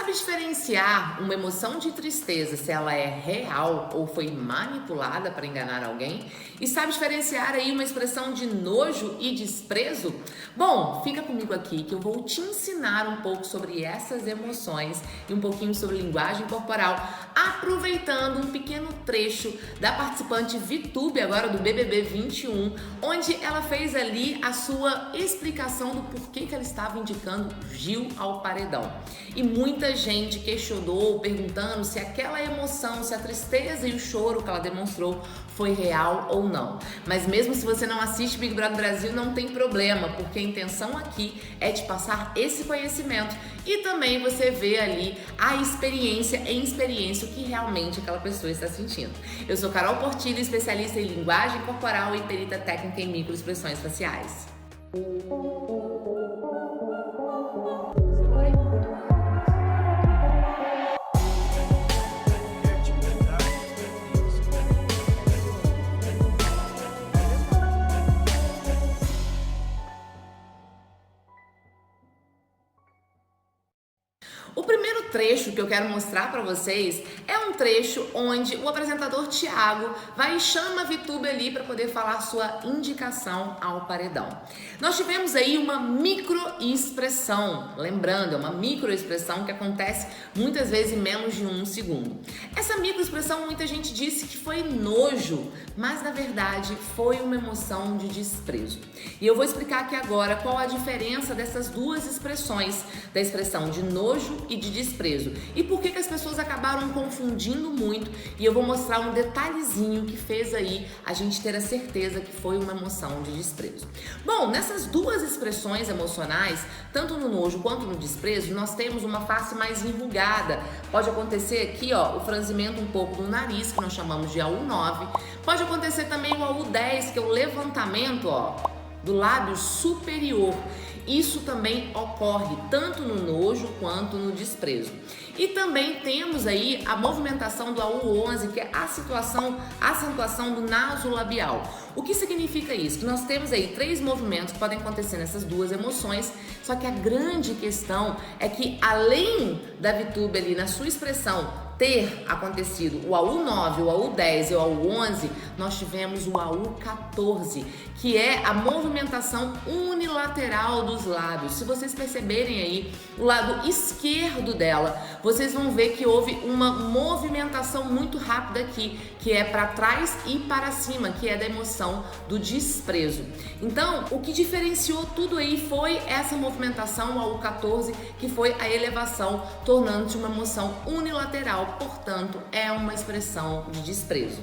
sabe diferenciar uma emoção de tristeza se ela é real ou foi manipulada para enganar alguém? E sabe diferenciar aí uma expressão de nojo e desprezo? Bom, fica comigo aqui que eu vou te ensinar um pouco sobre essas emoções e um pouquinho sobre linguagem corporal, aproveitando um pequeno trecho da participante Vitube, agora do BBB 21, onde ela fez ali a sua explicação do porquê que ela estava indicando Gil ao paredão. E muita gente questionou, perguntando se aquela emoção, se a tristeza e o choro que ela demonstrou foi real ou não. Mas mesmo se você não assiste Big Brother Brasil, não tem problema, porque a intenção aqui é te passar esse conhecimento e também você vê ali a experiência em experiência o que realmente aquela pessoa está sentindo. Eu sou Carol Portillo, especialista em linguagem corporal e perita técnica em microexpressões faciais. O primeiro trecho que eu quero mostrar para vocês é um trecho onde o apresentador Thiago vai e chama a Vitube ali para poder falar sua indicação ao paredão. Nós tivemos aí uma microexpressão, lembrando, é uma microexpressão que acontece muitas vezes em menos de um segundo. Essa microexpressão muita gente disse que foi nojo, mas na verdade foi uma emoção de desprezo. E eu vou explicar aqui agora qual a diferença dessas duas expressões, da expressão de nojo e de desprezo. E por que as pessoas acabaram confundindo muito, e eu vou mostrar um detalhezinho que fez aí a gente ter a certeza que foi uma emoção de desprezo. Bom, nessas duas expressões emocionais, tanto no nojo quanto no desprezo, nós temos uma face mais enrugada. Pode acontecer aqui, ó, o franzimento um pouco do nariz, que nós chamamos de AU9. Pode acontecer também o AU10, que é o levantamento, ó, do lábio superior. Isso também ocorre tanto no nojo quanto no desprezo. E também temos aí a movimentação do AU11, que é a acentuação do nasolabial. O que significa isso? Que nós temos aí 3 movimentos que podem acontecer nessas duas emoções, só que a grande questão é que além da Vitube ali na sua expressão ter acontecido o AU9, o AU10 e o AU11, nós tivemos o AU14, que é a movimentação unilateral dos lábios. Se vocês perceberem aí o lado esquerdo dela, vocês vão ver que houve uma movimentação muito rápida aqui, que é para trás e para cima, que é da emoção do desprezo. Então, o que diferenciou tudo aí foi essa movimentação, o AU14, que foi a elevação, tornando-se uma emoção unilateral. Portanto, é uma expressão de desprezo.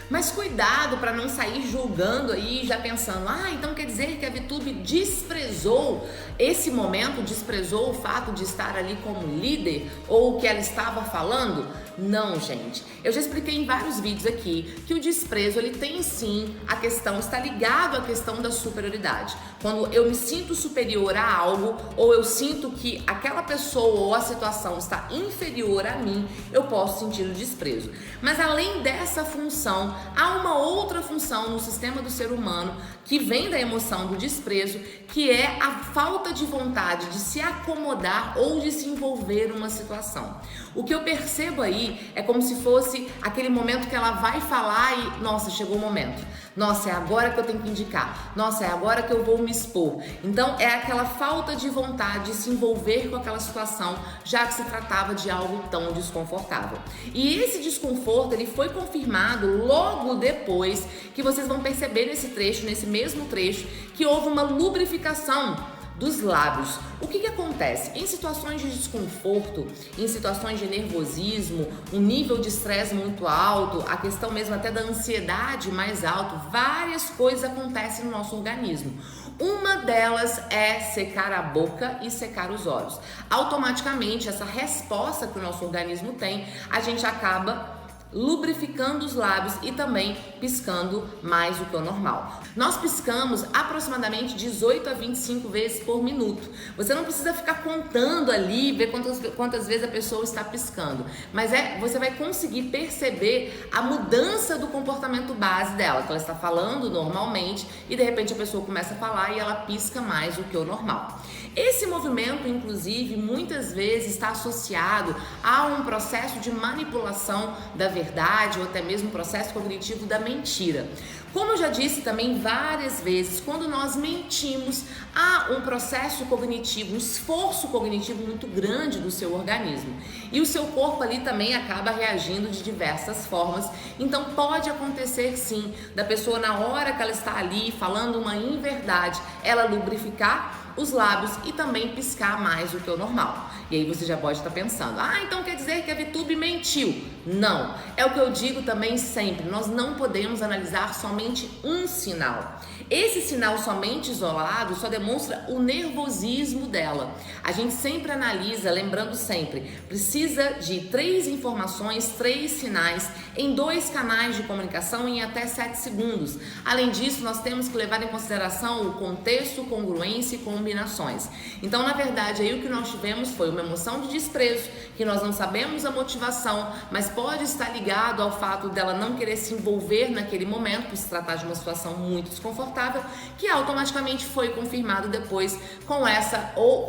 Mas cuidado para não sair julgando aí, já pensando, então quer dizer que a Vitube desprezou esse momento, desprezou o fato de estar ali como líder ou o que ela estava falando? Não, gente. Eu já expliquei em vários vídeos aqui que o desprezo, ele tem sim a questão, está ligado à questão da superioridade. Quando eu me sinto superior a algo ou eu sinto que aquela pessoa ou a situação está inferior a mim, eu posso sentir o desprezo. Mas além dessa função, há uma outra função no sistema do ser humano que vem da emoção do desprezo, que é a falta de vontade de se acomodar ou de se envolver numa situação. O que eu percebo aí é como se fosse aquele momento que ela vai falar e, nossa, chegou o momento. Nossa, é agora que eu tenho que indicar. Nossa, é agora que eu vou me expor. Então, é aquela falta de vontade de se envolver com aquela situação, já que se tratava de algo tão desconfortável. E esse desconforto, ele foi confirmado logo depois que vocês vão perceber nesse trecho, nesse mesmo trecho, que houve uma lubrificação dos lábios. O que acontece? Em situações de desconforto, em situações de nervosismo, um nível de estresse muito alto, a questão mesmo até da ansiedade mais alto, várias coisas acontecem no nosso organismo. Uma delas é secar a boca e secar os olhos. Automaticamente, essa resposta que o nosso organismo tem, a gente acaba lubrificando os lábios e também piscando mais do que o normal. Nós piscamos aproximadamente 18 a 25 vezes por minuto. Você não precisa ficar contando ali, ver quantas vezes a pessoa está piscando, mas você vai conseguir perceber a mudança do comportamento base dela, que ela está falando normalmente e de repente a pessoa começa a falar e ela pisca mais do que o normal. Esse movimento, inclusive, muitas vezes está associado a um processo de manipulação da verdade ou até mesmo um processo cognitivo da mentira. Como eu já disse também várias vezes, quando nós mentimos, há um processo cognitivo, um esforço cognitivo muito grande do seu organismo. E o seu corpo ali também acaba reagindo de diversas formas. Então pode acontecer sim, da pessoa na hora que ela está ali falando uma inverdade, ela lubrificar os lábios e também piscar mais do que o normal. E aí você já pode estar pensando, então quer dizer que a VTube mentiu? Não, é o que eu digo também sempre, nós não podemos analisar somente um sinal. Esse sinal somente isolado só demonstra o nervosismo dela. A gente sempre analisa, lembrando sempre, precisa de 3 informações, 3 sinais em 2 canais de comunicação em até 7 segundos. Além disso, nós temos que levar em consideração o contexto, congruência e combinações. Então, na verdade, aí o que nós tivemos foi uma emoção de desprezo, que nós não sabemos a motivação, mas pode estar ligado ao fato dela não querer se envolver naquele momento, por se tratar de uma situação muito desconfortável, que automaticamente foi confirmado depois com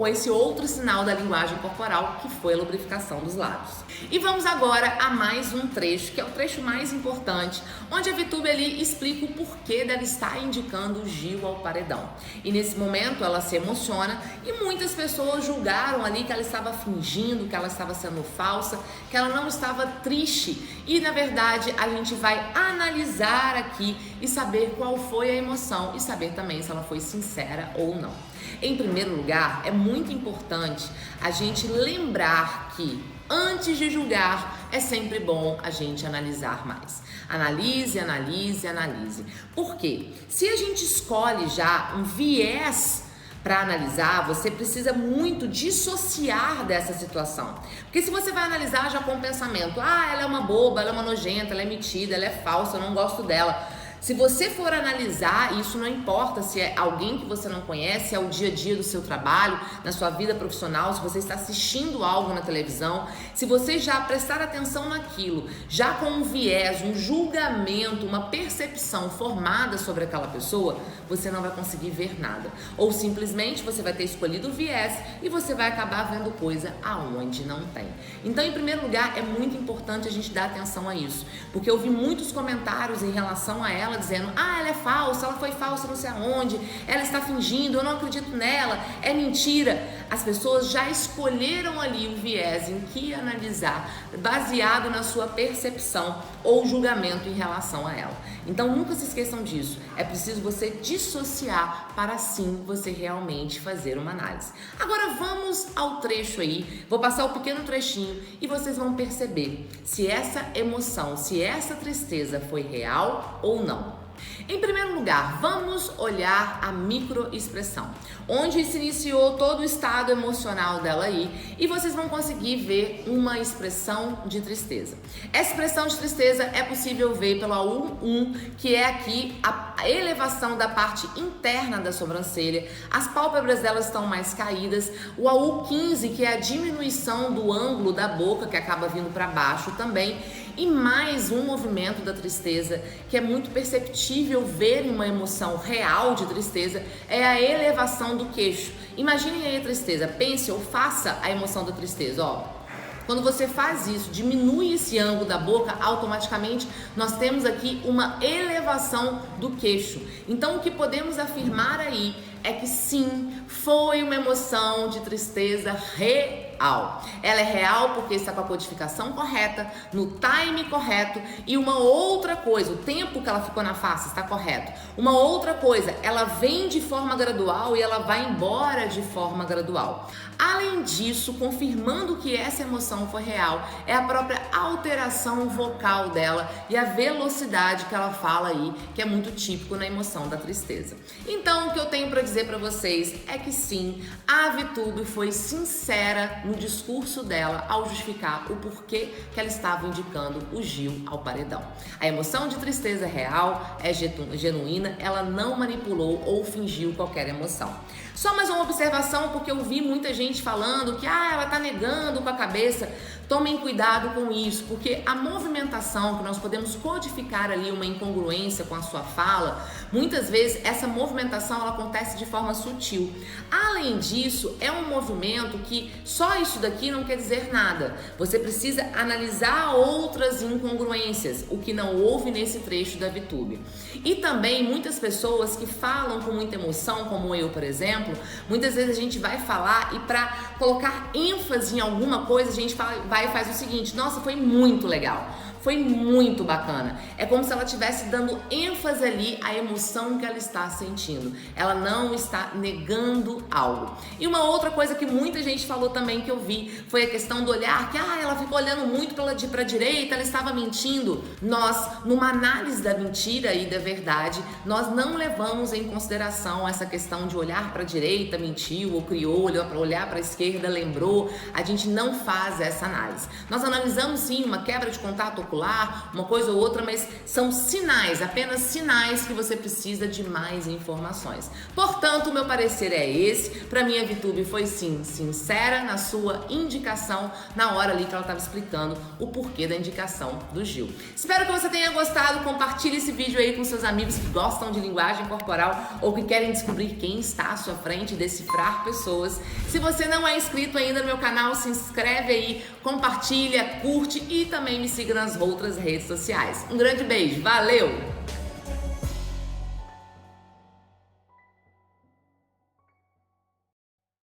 esse outro sinal da linguagem corporal, que foi a lubrificação dos lábios. E vamos agora a mais um trecho, que é o trecho mais importante, onde a VTube ali explica o porquê dela estar indicando o Gil ao paredão. E nesse momento ela se emociona e muitas pessoas julgaram ali que ela estava fingindo, que ela estava sendo falsa, que ela não estava triste. E na verdade a gente vai analisar aqui e saber qual foi a emoção e saber também se ela foi sincera ou não. Em primeiro lugar, é muito importante a gente lembrar que antes de julgar, é sempre bom a gente analisar mais. Analise, analise, analise. Por quê? Se a gente escolhe já um viés para analisar, você precisa muito dissociar dessa situação. Porque se você vai analisar já com o pensamento, ela é uma boba, ela é uma nojenta, ela é metida, ela é falsa, eu não gosto dela. Se você for analisar, isso não importa se é alguém que você não conhece, é o dia a dia do seu trabalho, na sua vida profissional, se você está assistindo algo na televisão, se você já prestar atenção naquilo, já com um viés, um julgamento, uma percepção formada sobre aquela pessoa, você não vai conseguir ver nada. Ou simplesmente você vai ter escolhido o viés e você vai acabar vendo coisa aonde não tem. Então, em primeiro lugar, é muito importante a gente dar atenção a isso, porque eu vi muitos comentários em relação a ela dizendo, ela é falsa, ela foi falsa não sei aonde, ela está fingindo, eu não acredito nela, é mentira. As pessoas já escolheram ali o viés em que analisar, baseado na sua percepção ou julgamento em relação a ela. Então nunca se esqueçam disso, é preciso você dissociar para assim você realmente fazer uma análise. Agora vamos ao trecho aí, vou passar o pequeno trechinho e vocês vão perceber se essa emoção, se essa tristeza foi real ou não. Em primeiro lugar, vamos olhar a microexpressão, onde se iniciou todo o estado emocional dela aí, e vocês vão conseguir ver uma expressão de tristeza. Essa expressão de tristeza é possível ver pela U1, que é aqui a elevação da parte interna da sobrancelha, as pálpebras delas estão mais caídas, o AU15, que é a diminuição do ângulo da boca, que acaba vindo para baixo também, e mais um movimento da tristeza que é muito perceptível ver em uma emoção real de tristeza é a elevação do queixo. Imaginem aí a tristeza, pense ou faça a emoção da tristeza, Quando você faz isso, diminui esse ângulo da boca, automaticamente nós temos aqui uma elevação do queixo. Então o que podemos afirmar aí é que sim, foi uma emoção de tristeza real. Ela é real porque está com a codificação correta, no time correto, e uma outra coisa, o tempo que ela ficou na face está correto. Uma outra coisa, ela vem de forma gradual e ela vai embora de forma gradual. Além disso, confirmando que essa emoção foi real, é a própria alteração vocal dela e a velocidade que ela fala aí, que é muito típico na emoção da tristeza. Então, o que eu tenho para dizer para vocês é que sim, a VTube foi sincera no discurso dela ao justificar o porquê que ela estava indicando o Gil ao paredão. A emoção de tristeza é real, é genuína, ela não manipulou ou fingiu qualquer emoção. Só mais uma observação, porque eu vi muita gente falando que ela tá negando com a cabeça. Tomem cuidado com isso, porque a movimentação, que nós podemos codificar ali uma incongruência com a sua fala, muitas vezes essa movimentação ela acontece de forma sutil. Além disso, é um movimento que só isso daqui não quer dizer nada. Você precisa analisar outras incongruências, o que não houve nesse trecho da VTube. E também muitas pessoas que falam com muita emoção, como eu, por exemplo, muitas vezes a gente vai falar e para colocar ênfase em alguma coisa, a gente vai e faz o seguinte: nossa, foi muito legal, foi muito bacana. É como se ela estivesse dando ênfase ali à emoção que ela está sentindo. Ela não está negando algo. E uma outra coisa que muita gente falou também, que eu vi, foi a questão do olhar, que ela ficou olhando muito para a direita, ela estava mentindo. Nós, numa análise da mentira e da verdade, nós não levamos em consideração essa questão de olhar para a direita, mentiu ou criou, olhar para a esquerda, lembrou. A gente não faz essa análise. Nós analisamos sim uma quebra de contato ocular, uma coisa ou outra, mas são sinais, apenas sinais que você precisa de mais informações. Portanto, o meu parecer é esse. Para mim, a VTube foi sim sincera na sua indicação na hora ali que ela estava explicando o porquê da indicação do Gil. Espero que você tenha gostado. Compartilhe esse vídeo aí com seus amigos que gostam de linguagem corporal ou que querem descobrir quem está à sua frente e decifrar pessoas. Se você não é inscrito ainda no meu canal, se inscreve aí, compartilha, curte e também me siga nas outras redes sociais. Um grande beijo, valeu!